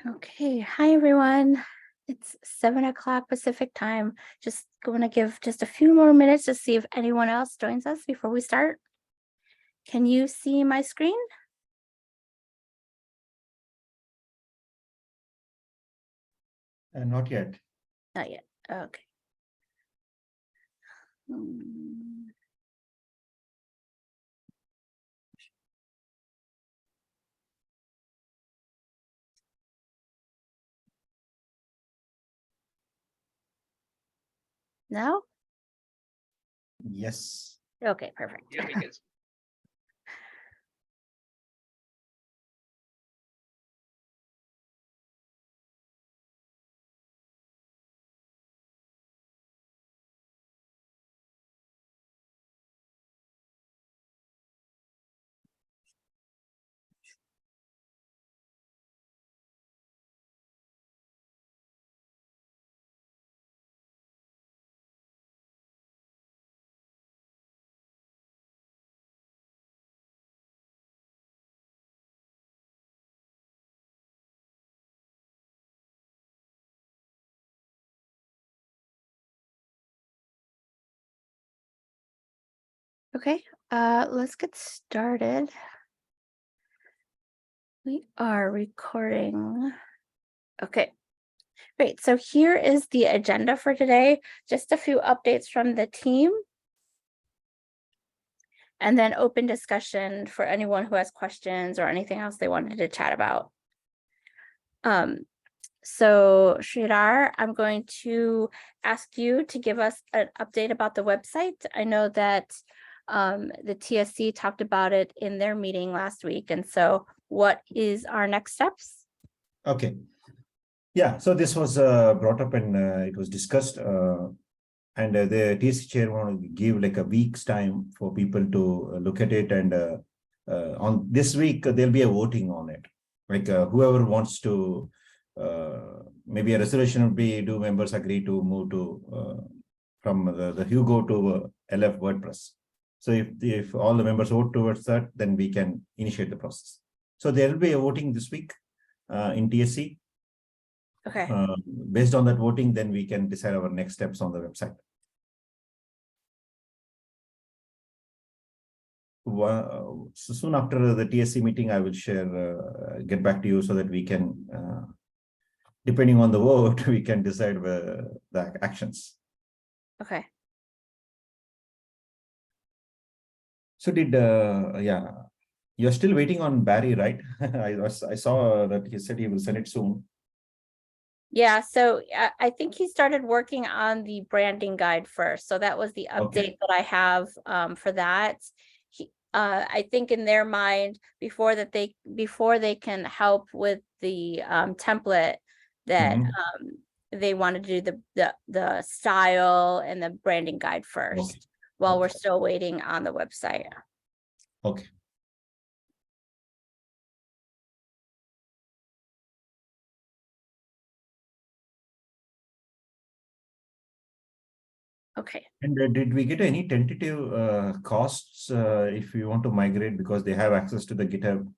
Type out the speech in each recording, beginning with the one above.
Okay, hi everyone. It's 7 o'clock Pacific time. Just going to give just a few more minutes to see if anyone else joins us before we start. Can you see my screen? Not yet. Not yet. Okay. Hmm. No? Yes. Okay, perfect. Okay, let's get started. We are recording. Okay, great. So here is the agenda for today. Just a few updates from the team. And then open discussion for anyone who has questions or anything else they wanted to chat about. So Sridhar, I'm going to ask you to give us an update about the website. I know that the TSC talked about it in their meeting last week. And so what is our next steps? Okay. Yeah, so this was brought up and it was discussed. And the TSC chair want to give like a week's time for people to look at it. And on this week, there'll be a voting on it. Like whoever wants to, maybe a resolution would be, do members agree to move to from the Hugo to LF WordPress? So if all the members vote towards that, then we can initiate the process. So there will be a voting this week in TSC. Okay. Based on that voting, then we can decide our next steps on the website. So soon after the TSC meeting, I will share, get back to you so that we can, depending on the vote, we can decide the actions. Okay. So yeah, you're still waiting on Barry, right? I saw that he said he will send it soon. Yeah, so I think he started working on the branding guide first. So that was the update that I have for that. I think in their mind, before they can help with the template, that they want to do the style and the branding guide first, while we're still waiting on the website. Okay. Okay. And did we get any tentative costs if you want to migrate, because they have access to the GitHub?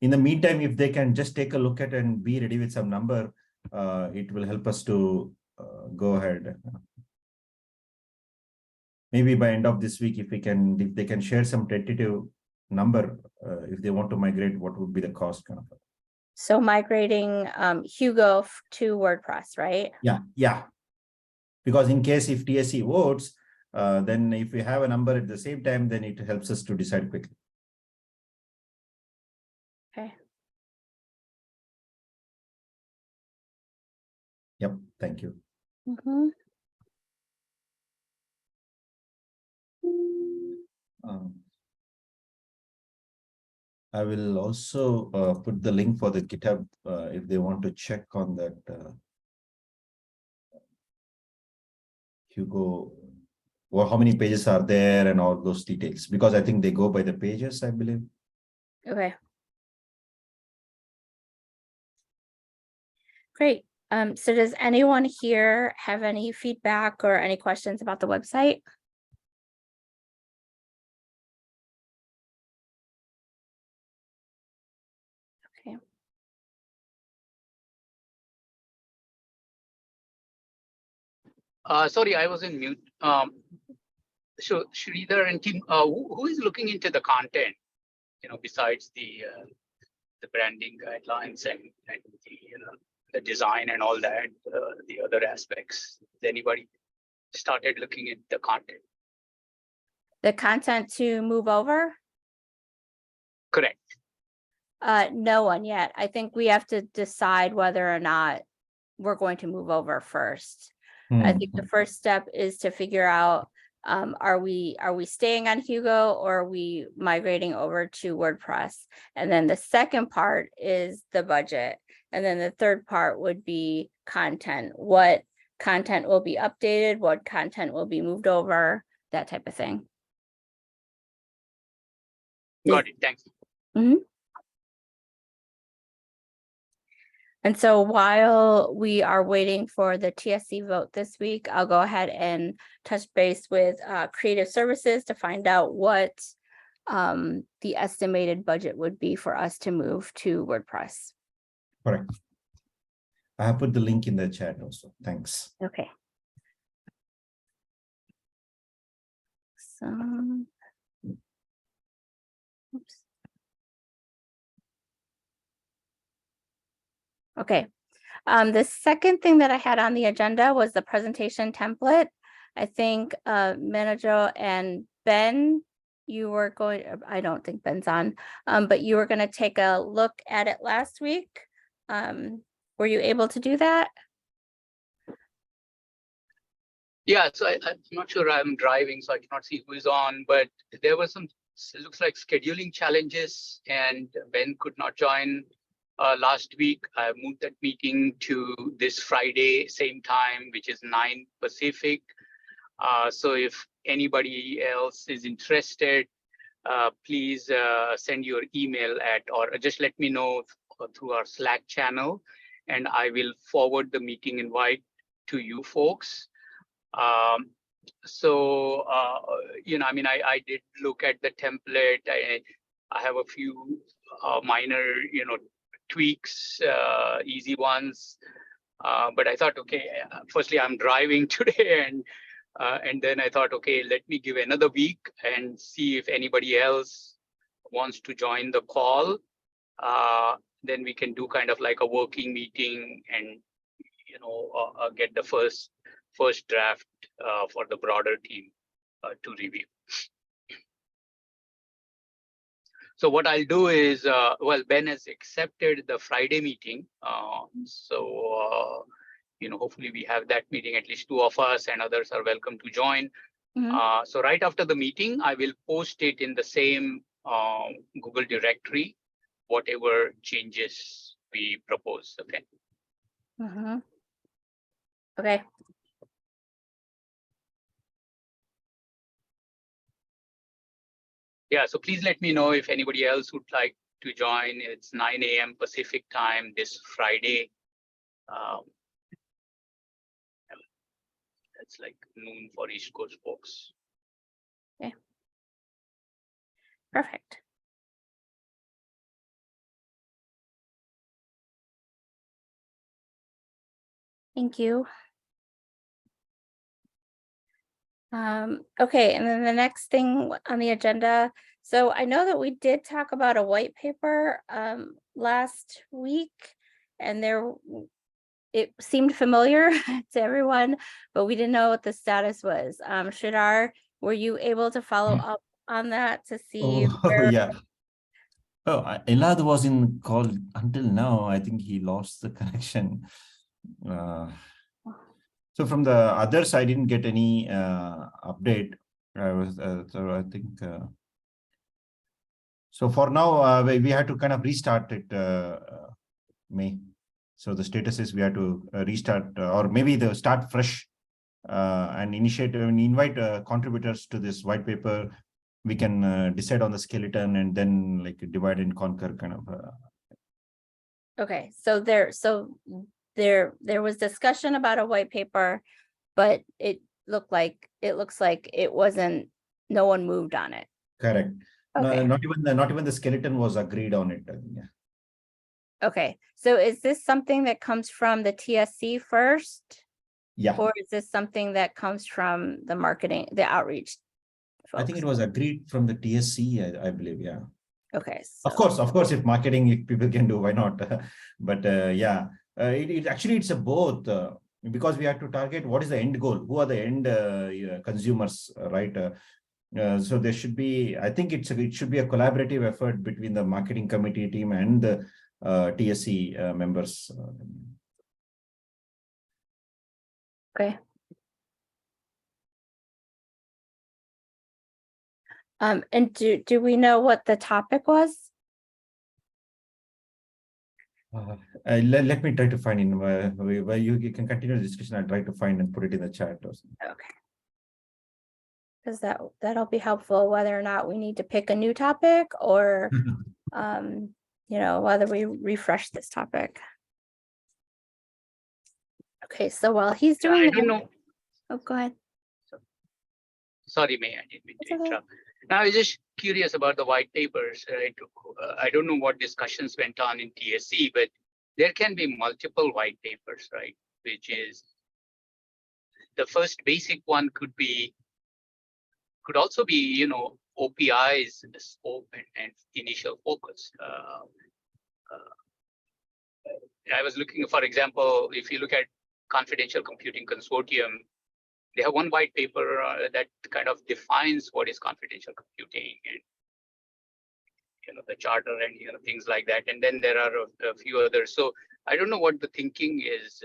In the meantime, if they can just take a look at and be ready with some number, it will help us to go ahead. Maybe by end of this week, if they can share some tentative number, if they want to migrate, what would be the cost kind of? So migrating Hugo to WordPress, right? Yeah. Because in case if TSC votes, then if we have a number at the same time, then it helps us to decide quickly. Okay. Yep, thank you. I will also put the link for the GitHub if they want to check on that. Hugo, or how many pages are there and all those details, because I think they go by the pages, I believe. Okay. Great. So does anyone here have any feedback or any questions about the website? Okay. Sorry, I was in mute. So Sridhar and team, who is looking into the content, besides the branding guidelines and the design and all that, the other aspects? Has anybody started looking at the content? The content to move over? Correct. No one yet. I think we have to decide whether or not we're going to move over first. I think the first step is to figure out, are we staying on Hugo or are we migrating over to WordPress? And then the second part is the budget. And then the third part would be content. What content will be updated? What content will be moved over? That type of thing. Got it. Thanks. Mm-hmm. And so while we are waiting for the TSC vote this week, I'll go ahead and touch base with Creative Services to find out what the estimated budget would be for us to move to WordPress. Correct. I have put the link in the chat also. Thanks. Okay. So, oops. Okay. The second thing that I had on the agenda was the presentation template. I think Manager and Ben, you were going, I don't think Ben's on, but you were going to take a look at it last week. Were you able to do that? Yeah, so I'm not sure, I'm driving, so I cannot see who is on, but there were some, it looks like scheduling challenges, and Ben could not join last week. I moved that meeting to this Friday, same time, which is 9 Pacific. So if anybody else is interested, please send your email or just let me know through our Slack channel, and I will forward the meeting invite to you folks. I did look at the template. I have a few minor, tweaks, easy ones. But I thought, okay, firstly, I'm driving today, and then I thought, okay, let me give another week and see if anybody else wants to join the call. Then we can do kind of like a working meeting and, get the first draft for the broader team to review. So what I'll do is, Ben has accepted the Friday meeting. Hopefully we have that meeting, at least 2 of us, and others are welcome to join. Mm-hmm. So right after the meeting, I will post it in the same Google directory, whatever changes we propose, okay? Mm-hmm. Okay. Yeah, so please let me know if anybody else would like to join. It's 9 a.m. Pacific time this Friday. It's like noon for East Coast folks. Okay. Perfect. Thank you. Okay, and then the next thing on the agenda. So I know that we did talk about a white paper last week, and it seemed familiar to everyone, but we didn't know what the status was. Sridhar, were you able to follow up on that to see? Yeah. Oh, Elad was in call until now. I think he lost the connection. So from the others, I didn't get any update. So I think. So for now, we had to kind of restart it, May. So the status is we have to restart, or maybe the start fresh and initiate and invite contributors to this white paper. We can decide on the skeleton and then like divide and conquer kind of. Okay, so there was discussion about a white paper, but it looks like it wasn't. No one moved on it. Correct. Okay. No, not even the skeleton was agreed on it. Yeah. Okay, so is this something that comes from the TSC first? Yeah, Or is this something that comes from the marketing, the outreach I think folks? it was agreed from the TSC, I believe. Yeah. Okay, Of so, course, if marketing, if people can do, why not? But yeah, it actually it's a both because we have to target what is the end goal, who are the end yeah, consumers, right? So there should be, I think it should be a collaborative effort between the marketing committee team and the TSC members. okay. And do we know what the topic was? Let me try to find in where you can continue the discussion. I'll try to find and put it in the chat or something. Okay. Because that'll be helpful, whether or not we need to pick a new topic or, whether we refresh this topic. Okay, so while he's I doing don't that, know. oh, go ahead. Sorry, May, I didn't mean It's to okay. interrupt. Now, I was just curious about the white papers, right? I don't know what discussions went on in TSC, but there can be multiple white papers, right? Which is the first basic one could also be, OPI's scope and initial focus. I was looking, for example, if you look at Confidential Computing Consortium, they have one white paper that kind of defines what is confidential computing and the charter and things like that. And then there are a few others. So I don't know what the thinking is,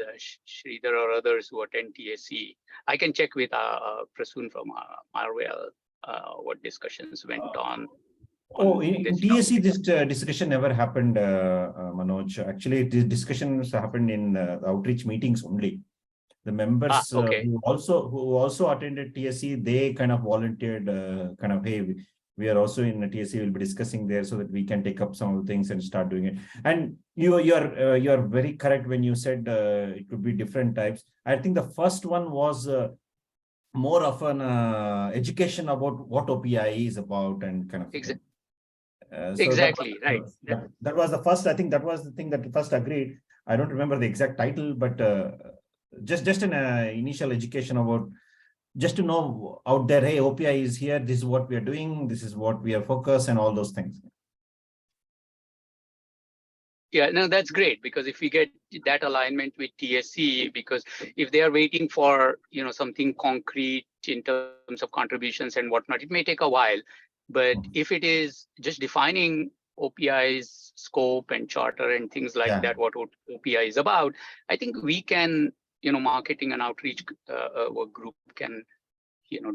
Sridhar or others who attend TSC. I can check with Prasoon from Marwell what discussions went on. Oh, in this TSC, topic. this discussion never happened, Manoj. Actually, the discussions happened in outreach meetings only. The members Okay. who also attended TSC, they kind of volunteered, kind of, hey, we are also in TSC. We'll be discussing there so that we can take up some of the things and start doing it. And you are very correct when you said it could be different types. I think the first one was more of an education about what OPI is about and kind of. So Exactly, right. That was the first. I think that was the thing that first agreed. I don't remember the exact title, but just an initial education about just to know out there. Hey, OPI is here. This is what we are doing. This is what we are focused and all those things. Yeah, no, that's great, because if we get that alignment with TSC, because if they are waiting for something concrete in terms of contributions and whatnot, it may take a while. But if it is just defining OPI's scope and charter and things like that, what OPI is about, I think we can, marketing and outreach group can,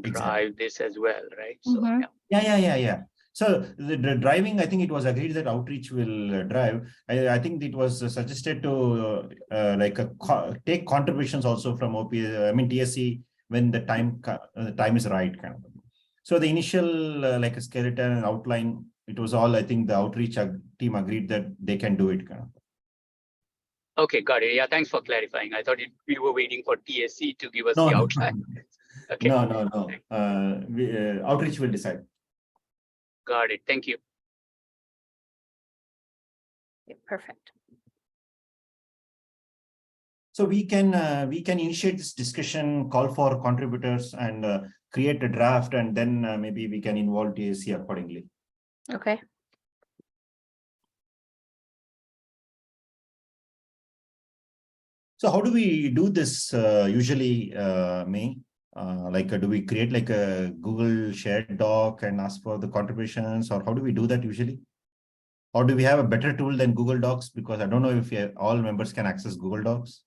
drive this as well, right? So Yeah. So the driving, I think it was agreed that outreach will drive. I think it was suggested to take contributions also from OPI. I mean TSC when the time is right, kind of. So the initial like a skeleton and outline, it was all, I think the outreach team agreed that they can do it, kind of. Okay, got it. Yeah, thanks for clarifying. I thought we were waiting for TSC to give us No, the no. outline. Okay. No. Outreach will decide. Got it. Thank you. Perfect. So we can initiate this discussion, call for contributors, and create a draft, and then maybe we can involve TSC accordingly. Okay. So how do we do this usually, May? Do we create like a Google shared doc and ask for the contributions, or how do we do that usually? Or do we have a better tool than Google Docs? Because I don't know if all members can access Google Docs.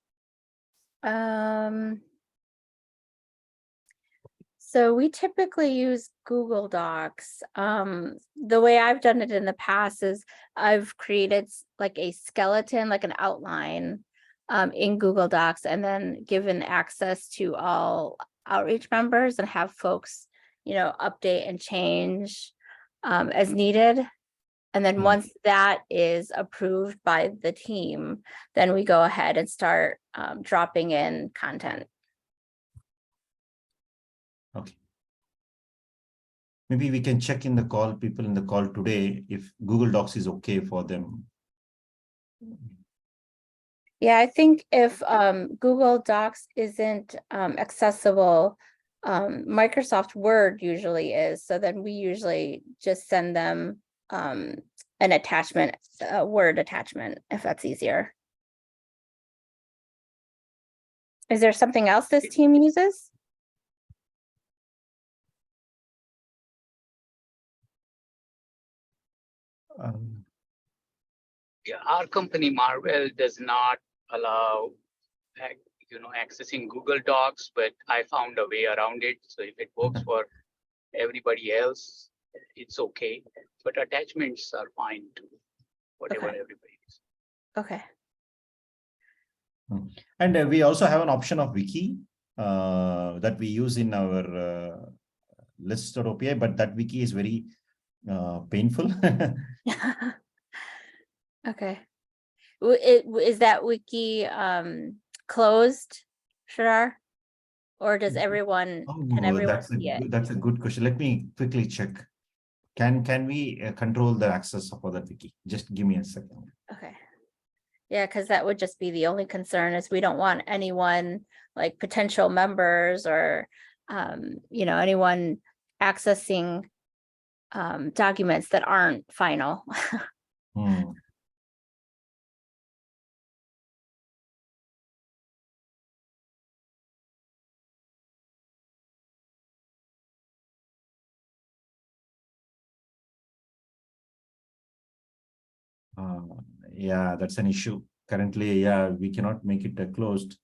So we typically use Google Docs. The way I've done it in the past is I've created like a skeleton, like an outline in Google Docs, and then given access to all outreach members and have folks, update and change as needed. And then once that is approved by the team, then we go ahead and start dropping in content. Okay. Maybe we can check in the call, people in the call today, if Google Docs is okay for them. Yeah, I think if Google Docs isn't accessible, Microsoft Word usually is. So then we usually just send them an attachment, a Word attachment, if that's easier. Is there something else this team uses? Yeah, our company Marvell does not allow, accessing Google Docs, but I found a way around it. So if it works Okay. for everybody else, it's okay. But attachments are fine too, whatever Okay. everybody is. Okay. And we also have an option of wiki that we use in our list.opi, but that wiki is very painful. Okay. Is that wiki closed, Shradar? Or does everyone, can Oh, everyone see it? that's a good question. Let me quickly check. Can we control the access for that wiki? Just give me a second. Okay. Yeah, because that would just be the only concern is we don't want anyone like potential members or anyone accessing documents that aren't final. Hmm. Yeah, that's an issue. Currently, yeah, we cannot make it closed.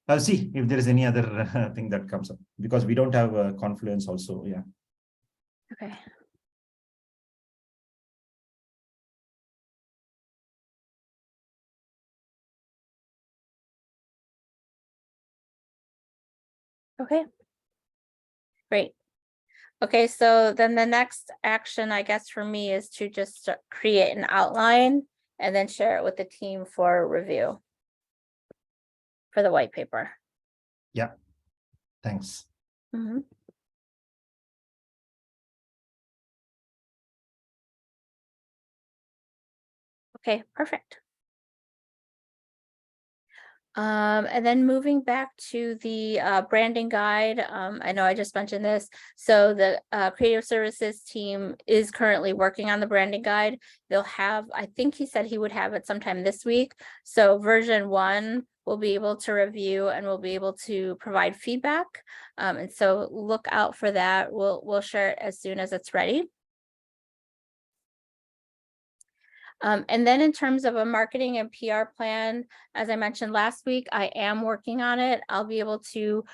I'll see if there is any other thing that comes up because we don't have Confluence also. Yeah. Okay. Okay. Great. Okay, so then the next action, I guess, for me is to just create an outline and then share it with the team for review for the white paper. Yeah. Thanks. Mhm. Okay, perfect. And then moving back to the branding guide, I know I just mentioned this. So the creative services team is currently working on the branding guide. They'll have, I think he said he would have it sometime this week. So version 1 we'll be able to review and we'll be able to provide feedback. And so look out for that. We'll share it as soon as it's ready. And then in terms of a marketing and PR plan, as I mentioned last week, I am working on it. I'll be able to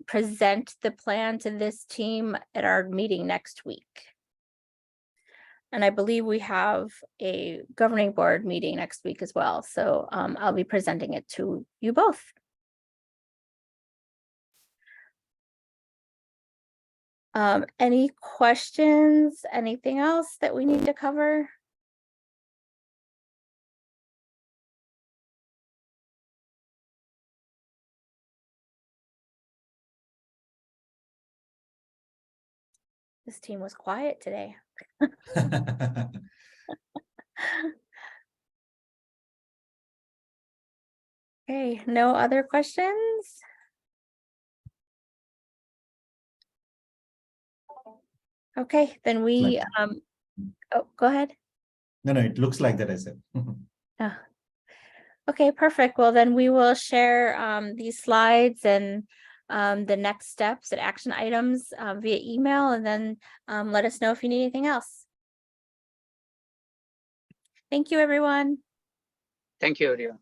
present the plan to this team at our meeting next week. And I believe we have a governing board meeting next week as well. So I'll be presenting it to you both. Any questions? Anything else that we need to cover? This team was quiet today. Okay, no other questions? Okay, then we, oh, go ahead. No, it looks like that, I said. Oh. Okay, perfect. Well, then we will share these slides and the next steps and action items via email, and then let us know if you need anything else. Thank you, everyone. Thank you, everyone.